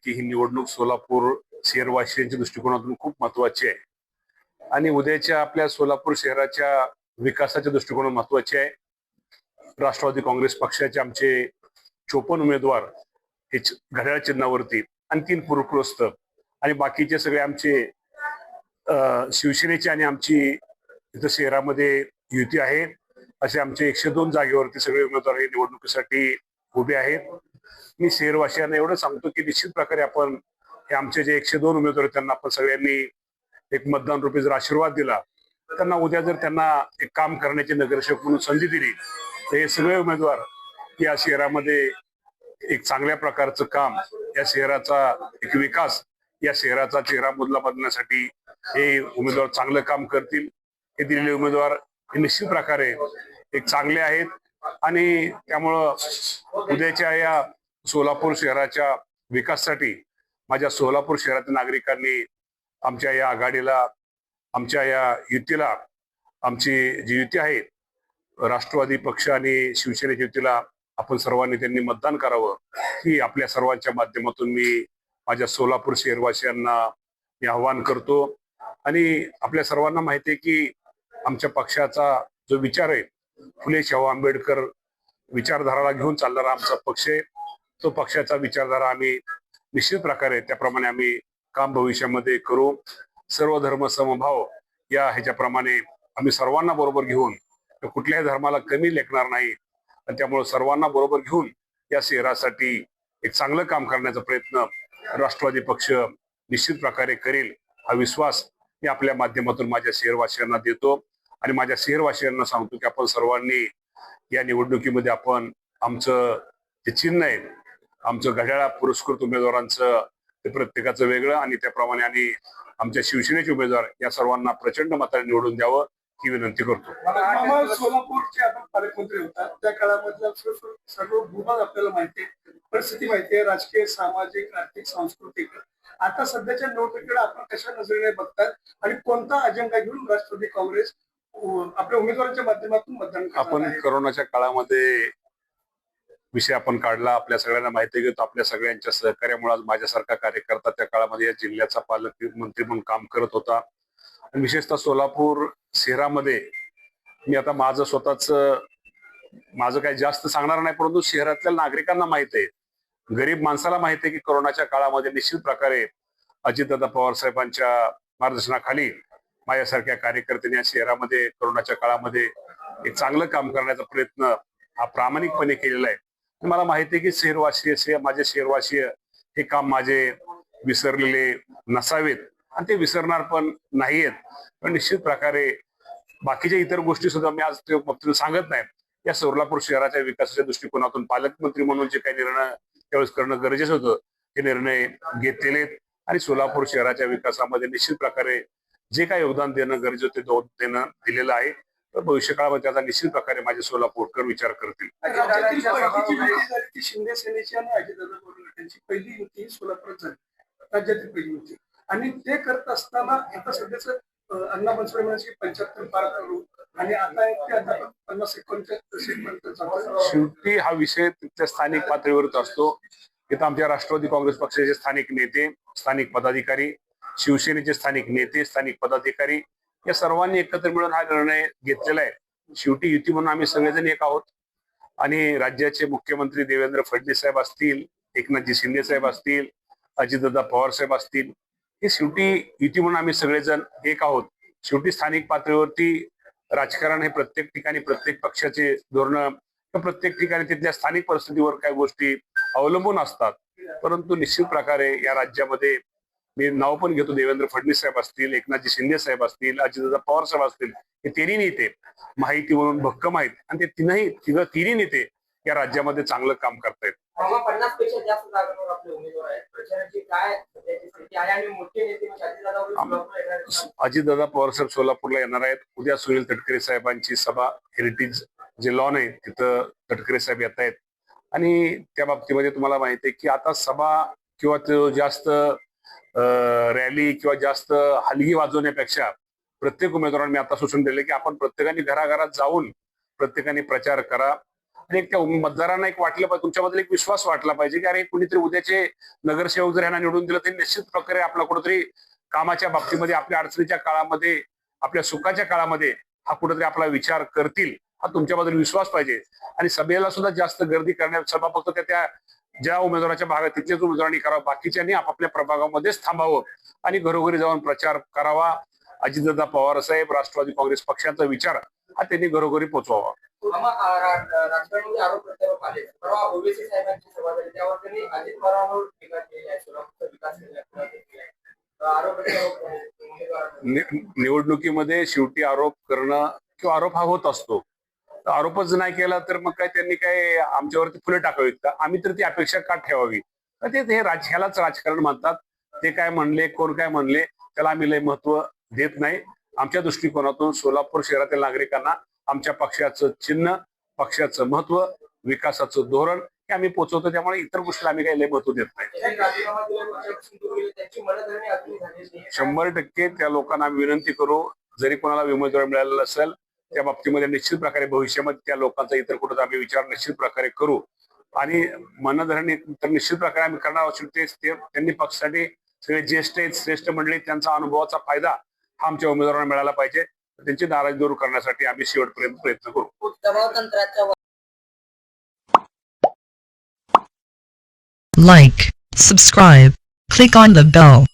की ही निवडणूक सोलापूर शहरवासियांच्या दृष्टिकोनातून खूप महत्वाची आहे आणि उद्याच्या आपल्या सोलापूर शहराच्या विकासाच्या दृष्टिकोनातून महत्वाची आहे. राष्ट्रवादी काँग्रेस पक्षाचे आमचे 54 उमेदवार हे घड्याळ चिन्हावरती आणि 3 पूरग्रस्त आणि बाकीचे सगळे आमचे शिवसेनेचे आणि आमची इथं शहरामध्ये युती आहे असे आमचे 102 जागेवरती सगळे उमेदवार हे निवडणुकीसाठी उभे आहेत. मी शहरवासियांना एवढं सांगतो की निश्चित प्रकारे आपण हे आमचे जे 102 उमेदवार आहेत त्यांना आपण सगळ्यांनी एक मतदान रूपी जर आशीर्वाद दिला, त्यांना उद्या जर त्यांना एक काम करण्याची नगरसेवक म्हणून संधी दिली तर हे सगळे उमेदवार या शहरामध्ये एक चांगल्या प्रकारचं काम, या शहराचा एक विकास, या शहराचा चेहरा बदला बदलण्यासाठी हे उमेदवार चांगलं काम करतील. हे दिलेले उमेदवार हे निश्चित प्रकारे एक चांगले आहेत आणि त्यामुळं उद्याच्या या सोलापूर शहराच्या विकासासाठी माझ्या सोलापूर शहरातील नागरिकांनी आमच्या या आघाडीला, आमच्या या युतीला, आमची जी युती आहे राष्ट्रवादी पक्ष आणि शिवसेनेच्या युतीला आपण सर्वांनी त्यांनी मतदान करावं ही आपल्या सर्वांच्या माध्यमातून मी माझ्या सोलापूर शहरवासियांना मी आवाहन करतो. आणि आपल्या सर्वांना माहिती आहे की आमच्या पक्षाचा जो विचार आहे फुले शाहू आंबेडकर विचारधाराला घेऊन चालणारा आमचा पक्ष आहे. तो पक्षाचा विचारधारा आम्ही निश्चित प्रकारे त्याप्रमाणे आम्ही काम भविष्यामध्ये करू. सर्व धर्म समभाव या ह्याच्याप्रमाणे आम्ही सर्वांना बरोबर घेऊन कुठल्याही धर्माला कमी लेखणार नाही आणि त्यामुळे सर्वांना बरोबर घेऊन या शहरासाठी एक चांगलं काम करण्याचा प्रयत्न राष्ट्रवादी पक्ष निश्चित प्रकारे करेल हा विश्वास मी आपल्या माध्यमातून माझ्या शहरवासियांना देतो आणि माझ्या शहरवासियांना सांगतो की आपण सर्वांनी या निवडणुकीमध्ये आपण आमचं जे चिन्ह आहे, आमचं घड्याळ पुरस्कृत उमेदवारांचं ते प्रत्येकाचं वेगळं आणि त्याप्रमाणे आणि आमच्या शिवसेनेचे उमेदवार या सर्वांना प्रचंड मताने निवडून द्यावं ही विनंती करतो. सोलापूरचे आपण पालकमंत्री होता त्या काळामधला सर्व भूभाग आपल्याला माहिती आहे, परिस्थिती माहिती आहे, राजकीय, सामाजिक, आर्थिक, सांस्कृतिक. आता सध्याच्या निवडणुकीकडे आपण कशा नजरेने बघतात आणि कोणता अजेंडा घेऊन राष्ट्रवादी काँग्रेस आपल्या उमेदवारांच्या माध्यमातून मतदान आपण करोनाच्या काळामध्ये विषय आपण काढला. आपल्या सगळ्यांना माहिती आहे की आपल्या सगळ्यांच्या सहकार्यामुळे माझ्यासारखा कार्यकर्ता त्या काळामध्ये या जिल्ह्याचा पालकमंत्री म्हणून काम करत होता आणि विशेषतः सोलापूर शहरामध्ये मी आता माझं काही जास्त सांगणार नाही, परंतु शहरातल्या नागरिकांना माहित आहे, गरीब माणसाला माहित आहे की करोनाच्या काळामध्ये निश्चित प्रकारे अजितदादा पवार साहेबांच्या मार्गदर्शनाखाली माझ्यासारख्या कार्यकर्त्यांनी या शहरामध्ये करोनाच्या काळामध्ये एक चांगलं काम करण्याचा प्रयत्न हा प्रामाणिकपणे केलेला आहे. मला माहिती आहे की माझे शहरवासी हे काम माझे विसरलेले नसावेत आणि ते विसरणार पण नाहीयेत. पण निश्चित प्रकारे बाकीच्या इतर गोष्टी सुद्धा मी आज सांगत नाही. या सोलापूर शहराच्या विकासाच्या दृष्टिकोनातून पालकमंत्री म्हणून जे काही निर्णय त्यावेळेस करणं गरजेचं होतं ते निर्णय घेतलेले आणि सोलापूर शहराच्या विकासामध्ये निश्चित प्रकारे जे काही योगदान देणं गरजेचं ते दिलेलं आहे. तर भविष्य काळामध्ये त्याचा निश्चित प्रकारे माझे सोलापूरकर विचार करतील. शिंदे सेनेची आणि अजितदादा पवार यांची पहिली युती सोलापूरात झाली, राज्यातील पहिली युती, आणि ते करत असताना आता सध्याचं अण्णा बनसोडे म्हणायची 75 पार करू आणि आता 50-51 शेवटी हा विषय तिथल्या स्थानिक पातळीवरच असतो. इथं आमच्या राष्ट्रवादी काँग्रेस पक्षाचे स्थानिक नेते, स्थानिक पदाधिकारी, शिवसेनेचे स्थानिक नेते, स्थानिक पदाधिकारी या सर्वांनी एकत्र मिळून हा निर्णय घेतलेला आहे. शेवटी युती म्हणून आम्ही सगळेजण एक आहोत आणि राज्याचे मुख्यमंत्री देवेंद्र फडणवीस साहेब असतील, एकनाथजी शिंदे साहेब असतील, अजितदादा पवार साहेब असतील, हे शेवटी युती म्हणून आम्ही सगळेजण एक आहोत. शेवटी स्थानिक पातळीवरती राजकारण हे प्रत्येक ठिकाणी प्रत्येक पक्षाचे धोरणं प्रत्येक ठिकाणी तिथल्या स्थानिक परिस्थितीवर काही गोष्टी अवलंबून असतात. परंतु निश्चित प्रकारे या राज्यामध्ये मी नाव पण घेतो, देवेंद्र फडणवीस साहेब असतील, एकनाथजी शिंदे साहेब असतील, अजितदादा पवार साहेब असतील, हे तिन्ही नेते माहिती म्हणून भक्कम आहेत आणि ते तिन्ही नेते या राज्यामध्ये चांगलं काम करतायत. 50 पेक्षा जास्त जागांवर आपले उमेदवार आहेत. प्रचाराची काय सध्याची स्थिती आहे आणि मोठे नेते अजितदादा पवार साहेब सोलापूरला येणार आहेत. उद्या सुनील तटकरे साहेबांची सभा हेरिटेज जे लॉन आहे तिथं तटकरे साहेब येत आहेत आणि त्या बाबतीमध्ये तुम्हाला माहिती आहे की आता सभा किंवा तो जास्त रॅली किंवा जास्त हलगी वाजवण्यापेक्षा प्रत्येक उमेदवारांनी आता सूचना दिले की आपण प्रत्येकाने घराघरात जाऊन प्रत्येकाने प्रचार करा आणि एक त्या मतदारांना एक वाटलं पाहिजे, तुमच्याबद्दल एक विश्वास वाटला पाहिजे की अरे कुणीतरी उद्याचे नगरसेवक जर यांना निवडून दिलं तरी निश्चित प्रकारे आपला कुठेतरी कामाच्या बाबतीमध्ये, आपल्या अडचणीच्या काळामध्ये, आपल्या सुखाच्या काळामध्ये हा कुठेतरी आपला विचार करतील, हा तुमच्याबद्दल विश्वास पाहिजे. आणि सभेला सुद्धा जास्त गर्दी करण्यात, सभा फक्त त्या ज्या उमेदवाराच्या भागात तिथलेच उमेदवारांनी करावं, बाकीच्यांनी आपापल्या प्रभागामध्येच थांबावं आणि घरोघरी जाऊन प्रचार करावा. अजितदादा पवार साहेब, राष्ट्रवादी काँग्रेस पक्षाचा विचार हा त्यांनी घरोघरी पोहोचवावा. राजकारणामध्ये आरोप प्रत्यारोप आले. परवा ओबीसी साहेबांची सभा झाली, त्यावर त्यांनी अजित पवारांवर टीका केली आहे, सोलापूरचा विकास केला आहे. आरोप प्रत्यारोप निवडणुकीमध्ये शेवटी आरोप करणं किंवा आरोप हा होत असतो. आरोपच नाही केला तर मग काय त्यांनी काय आमच्यावरती फुले टाकावीत का? आम्ही तर ती अपेक्षा का ठेवावी? तर ते ह्यालाच राजकारण म्हणतात. ते काय म्हणले, कोण काय म्हणले, त्याला आम्ही लय महत्व देत नाही. आमच्या दृष्टिकोनातून सोलापूर शहरातील नागरिकांना आमच्या पक्षाचं चिन्ह, पक्षाचं महत्व, विकासाचं धोरण हे आम्ही पोहोचवतो. त्यामुळे इतर गोष्टीला आम्ही काही लय महत्व देत नाही. 100% त्या लोकांना आम्ही विनंती करू, जरी कोणाला उमेदवार मिळालेला नसेल त्या बाबतीमध्ये निश्चित प्रकारे भविष्यामध्ये त्या लोकांचा इतर कुठं आम्ही विचार निश्चित प्रकारे करू. आणि मनधरणी तर निश्चित प्रकारे आम्ही करणार असून त्यांनी पक्षासाठी सगळे ज्येष्ठ आहेत, श्रेष्ठ मंडळी, त्यांचा अनुभवाचा फायदा हा आमच्या उमेदवारांना मिळाला पाहिजे. त्यांची नाराजी दूर करण्यासाठी आम्ही शेवटपर्यंत प्रयत्न करू. Like, subscribe, click on the bell.